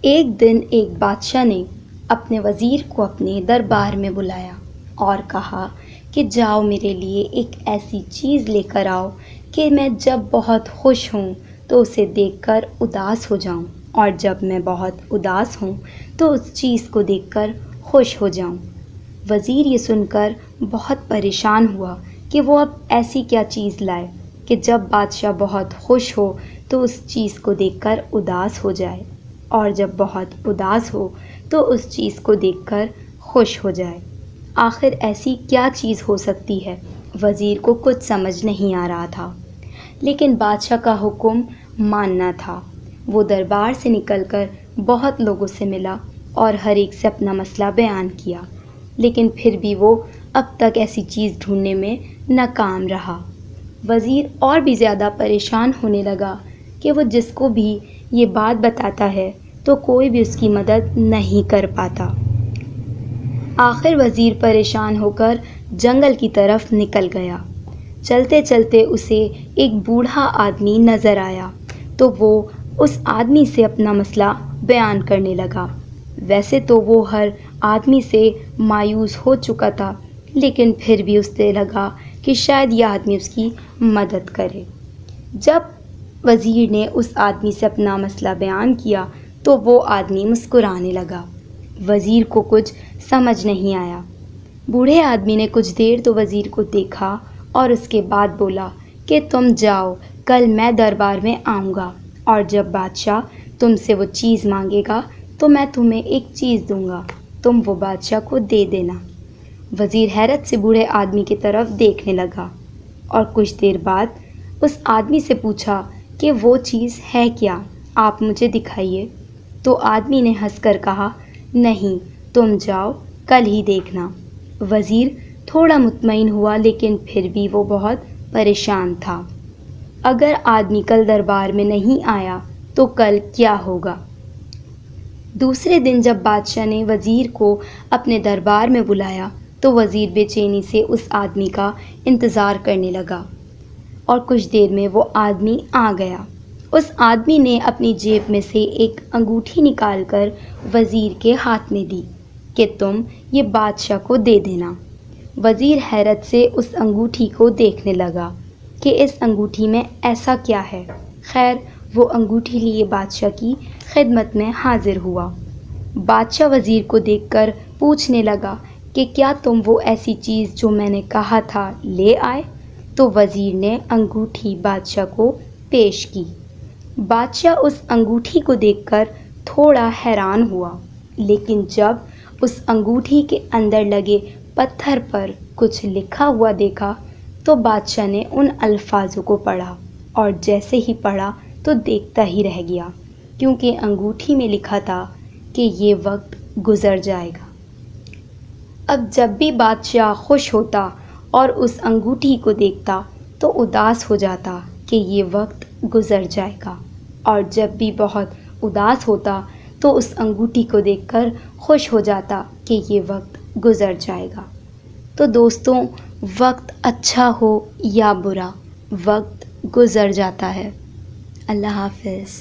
ایک دن ایک بادشاہ نے اپنے وزیر کو اپنے دربار میں بلایا اور کہا کہ جاؤ میرے لیے ایک ایسی چیز لے کر آؤ کہ میں جب بہت خوش ہوں تو اسے دیکھ کر اداس ہو جاؤں، اور جب میں بہت اداس ہوں تو اس چیز کو دیکھ کر خوش ہو جاؤں۔ وزیر یہ سن کر بہت پریشان ہوا کہ وہ اب ایسی کیا چیز لائے کہ جب بادشاہ بہت خوش ہو تو اس چیز کو دیکھ کر اداس ہو جائے، اور جب بہت اداس ہو تو اس چیز کو دیکھ کر خوش ہو جائے۔ آخر ایسی کیا چیز ہو سکتی ہے؟ وزیر کو کچھ سمجھ نہیں آ رہا تھا، لیکن بادشاہ کا حکم ماننا تھا۔ وہ دربار سے نکل کر بہت لوگوں سے ملا اور ہر ایک سے اپنا مسئلہ بیان کیا، لیکن پھر بھی وہ اب تک ایسی چیز ڈھونڈنے میں ناکام رہا۔ وزیر اور بھی زیادہ پریشان ہونے لگا کہ وہ جس کو بھی یہ بات بتاتا ہے تو کوئی بھی اس کی مدد نہیں کر پاتا۔ آخر وزیر پریشان ہو کر جنگل کی طرف نکل گیا۔ چلتے چلتے اسے ایک بوڑھا آدمی نظر آیا تو وہ اس آدمی سے اپنا مسئلہ بیان کرنے لگا۔ ویسے تو وہ ہر آدمی سے مایوس ہو چکا تھا، لیکن پھر بھی اسے لگا کہ شاید یہ آدمی اس کی مدد کرے۔ جب وزیر نے اس آدمی سے اپنا مسئلہ بیان کیا تو وہ آدمی مسکرانے لگا۔ وزیر کو کچھ سمجھ نہیں آیا۔ بوڑھے آدمی نے کچھ دیر تو وزیر کو دیکھا اور اس کے بعد بولا کہ تم جاؤ، کل میں دربار میں آؤں گا، اور جب بادشاہ تم سے وہ چیز مانگے گا تو میں تمہیں ایک چیز دوں گا، تم وہ بادشاہ کو دے دینا۔ وزیر حیرت سے بوڑھے آدمی کی طرف دیکھنے لگا اور کچھ دیر بعد اس آدمی سے پوچھا کہ وہ چیز ہے کیا، آپ مجھے دکھائیے۔ تو آدمی نے ہنس کر کہا، نہیں، تم جاؤ، کل ہی دیکھنا۔ وزیر تھوڑا مطمئن ہوا، لیکن پھر بھی وہ بہت پریشان تھا۔ اگر آدمی کل دربار میں نہیں آیا تو کل کیا ہوگا؟ دوسرے دن جب بادشاہ نے وزیر کو اپنے دربار میں بلایا تو وزیر بے چینی سے اس آدمی کا انتظار کرنے لگا، اور کچھ دیر میں وہ آدمی آ گیا۔ اس آدمی نے اپنی جیب میں سے ایک انگوٹھی نکال کر وزیر کے ہاتھ میں دی کہ تم یہ بادشاہ کو دے دینا۔ وزیر حیرت سے اس انگوٹھی کو دیکھنے لگا کہ اس انگوٹھی میں ایسا کیا ہے۔ خیر، وہ انگوٹھی لیے بادشاہ کی خدمت میں حاضر ہوا۔ بادشاہ وزیر کو دیکھ کر پوچھنے لگا کہ کیا تم وہ ایسی چیز جو میں نے کہا تھا لے آئے؟ تو وزیر نے انگوٹھی بادشاہ کو پیش کی۔ بادشاہ اس انگوٹھی کو دیکھ کر تھوڑا حیران ہوا، لیکن جب اس انگوٹھی کے اندر لگے پتھر پر کچھ لکھا ہوا دیکھا تو بادشاہ نے ان الفاظوں کو پڑھا، اور جیسے ہی پڑھا تو دیکھتا ہی رہ گیا، کیونکہ انگوٹھی میں لکھا تھا کہ یہ وقت گزر جائے گا۔ اب جب بھی بادشاہ خوش ہوتا اور اس انگوٹھی کو دیکھتا تو اداس ہو جاتا کہ یہ وقت گزر جائے گا، اور جب بھی بہت اداس ہوتا تو اس انگوٹھی کو دیکھ کر خوش ہو جاتا کہ یہ وقت گزر جائے گا۔ تو دوستوں، وقت اچھا ہو یا برا، وقت گزر جاتا ہے۔ اللہ حافظ۔